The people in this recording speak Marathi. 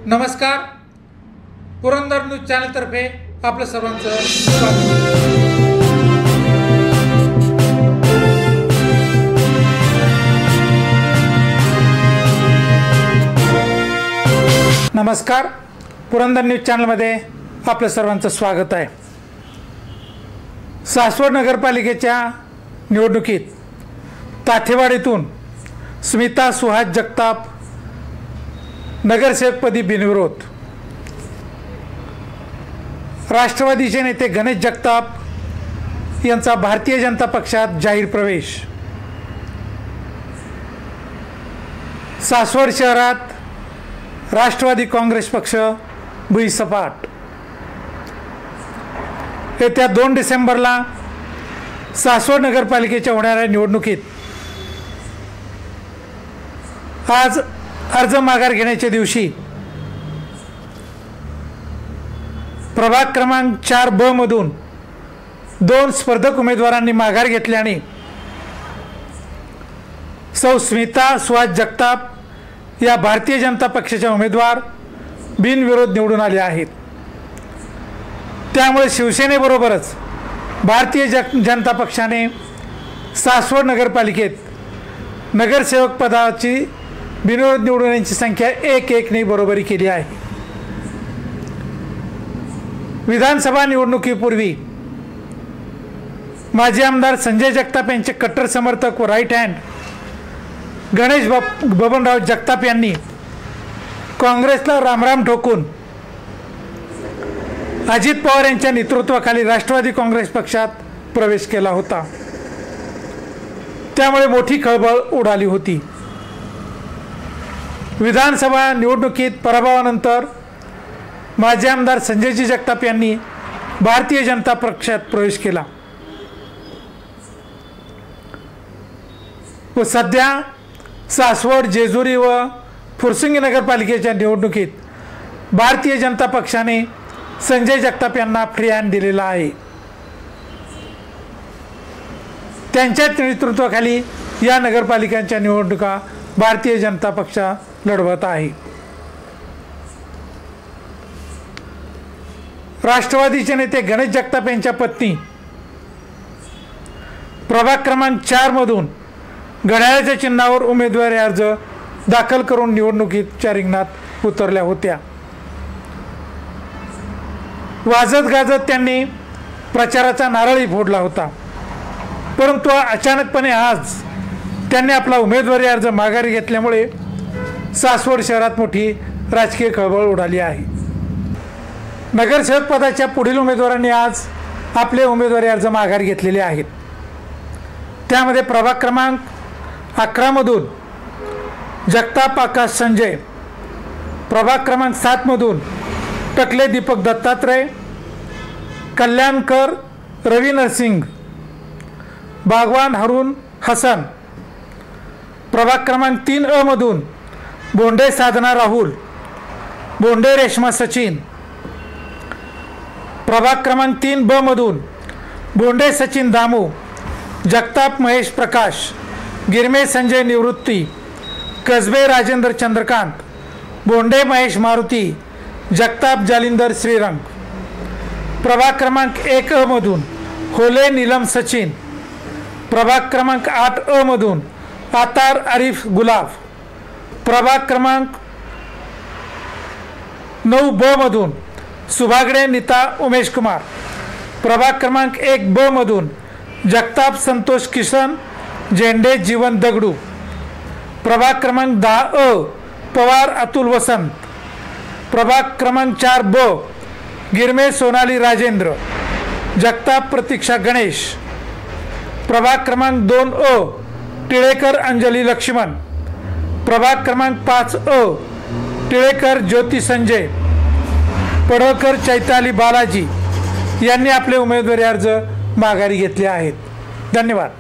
नमस्कार. पुरंदर न्यूज चॅनलतर्फे आपलं सर्वांचं स्वागत. नमस्कार. पुरंदर न्यूज चॅनलमध्ये आपलं सर्वांचं स्वागत आहे. सासवड नगरपालिकेच्या निवडणुकीत ताठेवाडीतून स्मिता सुहास जगताप नगरसेवकपदी बिनविरोध. राष्ट्रवादीचे नेते गणेश जगताप यांचा भारतीय जनता पक्षात जाहीर प्रवेश. सासवड शहरात राष्ट्रवादी काँग्रेस पक्ष भुईसपाट. येत्या 2 डिसेंबरला सासवड नगरपालिकेच्या होणाऱ्या निवडणुकीत आज अर्ज माघार घेण्याच्या दिवशी प्रभाग क्रमांक 4B मधून 2 स्पर्धक उमेदवारांनी माघार घेतल्याने सौ स्मिता सुहास जगताप या भारतीय जनता पक्षाच्या उमेदवार बिनविरोध निवडून आले आहेत. त्यामुळे शिवसेनेबरोबरच भारतीय जनता पक्षाने सासवड नगरपालिकेत नगरसेवक पदाची बिनविरोध निवडून येण्याची संख्या 1-1ने बरोबरी केली आहे. विधानसभा निवडणुकीपूर्वी माजी आमदार संजय जगताप यांचे कट्टर समर्थक व राईट हँड गणेश बबनराव जगताप यांनी काँग्रेसला रामराम ठोकून अजित पवार यांच्या नेतृत्वाखाली राष्ट्रवादी काँग्रेस पक्षात प्रवेश केला होता. त्यामुळे मोठी खळबळ उडाली होती. विधानसभा निवडणुकीत पराभवानंतर माजी आमदार संजयजी जगताप यांनी भारतीय जनता पक्षात प्रवेश केला व सध्या सासवड, जेजुरी व फुरसुंगी नगरपालिकेच्या निवडणुकीत भारतीय जनता पक्षाने संजय जगताप यांना फ्री हँड दिलेला आहे. त्यांच्या नेतृत्वाखाली या नगरपालिकांच्या निवडणुका भारतीय जनता पक्ष लढवत आहे. राष्ट्रवादीचे नेते गणेश जगताप यांच्या पत्नी प्रभाग क्रमांक 4 मधून घड्याळाच्या चिन्हावर उमेदवारी अर्ज दाखल करून निवडणुकीच्या रिंगणात उतरल्या होत्या. वाजत गाजत त्यांनी प्रचाराचा नारळही फोडला होता. परंतु अचानकपणे आज त्यांनी आपला उमेदवारी अर्ज माघारी घेतल्यामुळे सासवड शहरात मोठी राजकीय खळबळ उडाली आहे. नगरसेवक पदाच्या पुढील उमेदवारांनी आज आपले उमेदवारी अर्ज माघारी घेतलेले आहेत. त्यामध्ये प्रभाग क्रमांक 11 मधून जगताप आकाश संजय, प्रभाग क्रमांक 7 मधून टकले दीपक दत्तात्रय, कल्याणकर रवी नरसिंग, बागवान हारून हसन, प्रभाग क्रमांक 3A मधून बोंडे साधना राहुल, बोंडे रेश्मा सचिन, प्रभाग क्रमांक 3B मधून बोंडे सचिन दामू, जगताप महेश प्रकाश, गिरमे संजय निवृत्ती, कसबे राजेंद्र चंद्रकांत, बोंडे महेश मारुती, जगताप जालिंदर श्रीरंग, प्रभाग क्रमांक 1A मधून होले नीलम सचिन, प्रभाग क्रमांक 8A मधून आतार आरिफ गुलाब, प्रभाग क्रमांक 9B मधून सुभागडे नीता उमेश कुमार, प्रभाग क्रमांक 1B मधून जगताप संतोष किशन झेंडे जीवन दगडू, प्रभाग क्रमांक 10A पवार अतुल वसंत, प्रभाग क्रमांक 4B गिरमे सोनाली राजेंद्र, जगताप प्रतीक्षा गणेश, प्रभाग क्रमांक 2A टिळेकर अंजली लक्ष्मण, प्रभाग क्रमांक 5A टिळेकर ज्योती संजय, पडळकर चैताली बालाजी यांनी आपले उमेदवारी अर्ज माघारी घेतले आहेत. धन्यवाद.